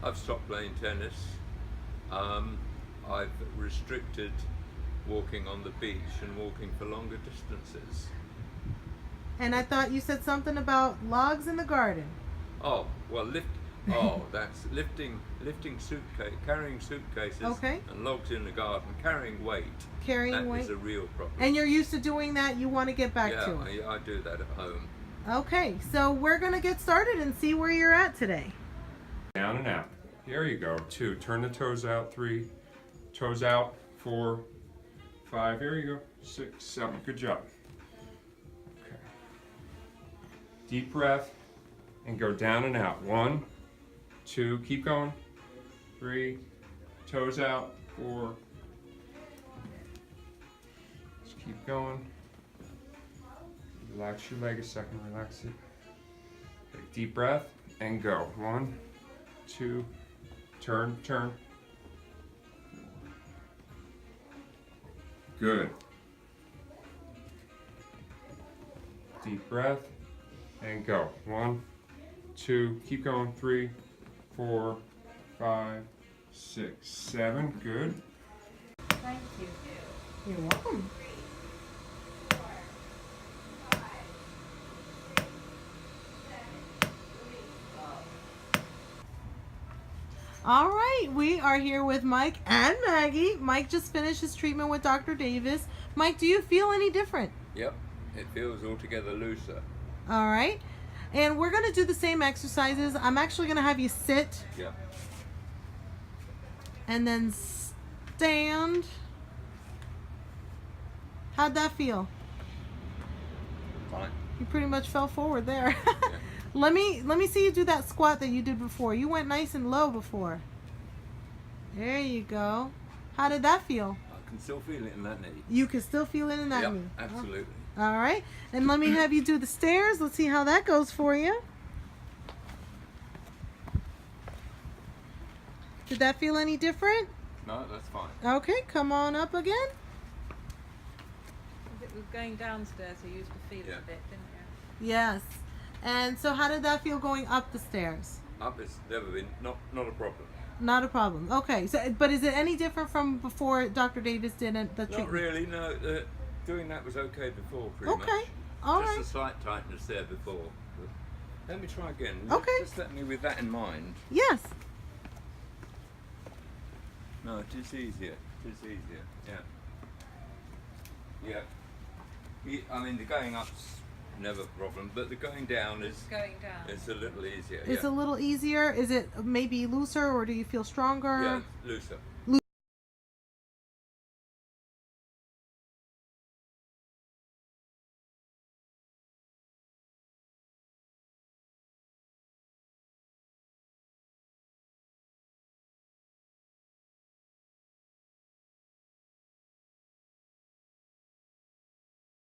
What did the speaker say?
I've stopped playing tennis. I've restricted walking on the beach and walking for longer distances. And I thought you said something about logs in the garden. Oh, well, that's lifting suitcase, carrying suitcases Okay. and logs in the garden, carrying weight. Carrying weight. That is a real problem. And you're used to doing that. You want to get back yeah, to it. I do that at home. Okay, so we're going to get started and see where you're at today. Down and out. There you go. 2. Turn the toes out. 3. Toes out. 4. 5. There you go. 6. 7. Good job. Okay. Deep breath and go down and out. 1, 2. Keep going. 3. Toes out. 4. Just keep going. Relax your leg a second. Relax it. Take deep breath and go. 1, 2. Turn. Good. Deep breath and go. 1, 2, keep going. 3, 4, 5, 6, 7. Good. Thank you. You're welcome. All right, we are here with Mike and Maggie. Mike just finished his treatment with Dr. Davis. Mike, do you feel any different? Yep, it feels altogether looser. All right, and we're going to do the same exercises. I'm actually going to have you sit Yep. and then stand. How'd that feel? Fine. You pretty much fell forward there. Yeah. Let me see you do that squat that you did before. You went nice and low before. There you go. How did that feel? I can still feel it in that knee. You can still feel it in that Yep, knee. absolutely. All right. And let me have you do the stairs. Let's see how that goes for you. Did that feel any different? No, that's fine. Okay, come on up again. It was going downstairs, you used to feel it a bit, didn't you? Yes. And so how did that feel going up the stairs? Up it's never been, not a problem. Not a problem. Okay. So, but is it any different from before Dr. Davis did the treatment? Not really, no. Doing that was okay before, pretty much. Okay. All Just right. a slight tightness there before. But let me try again. Okay. Just let me with that in mind. Yes. No, it is easier. It is easier. Yeah. I mean, the going up's never a problem, but the going down is Going down. a little easier. It's a little easier. Is it maybe looser or do you feel stronger? Yeah, looser.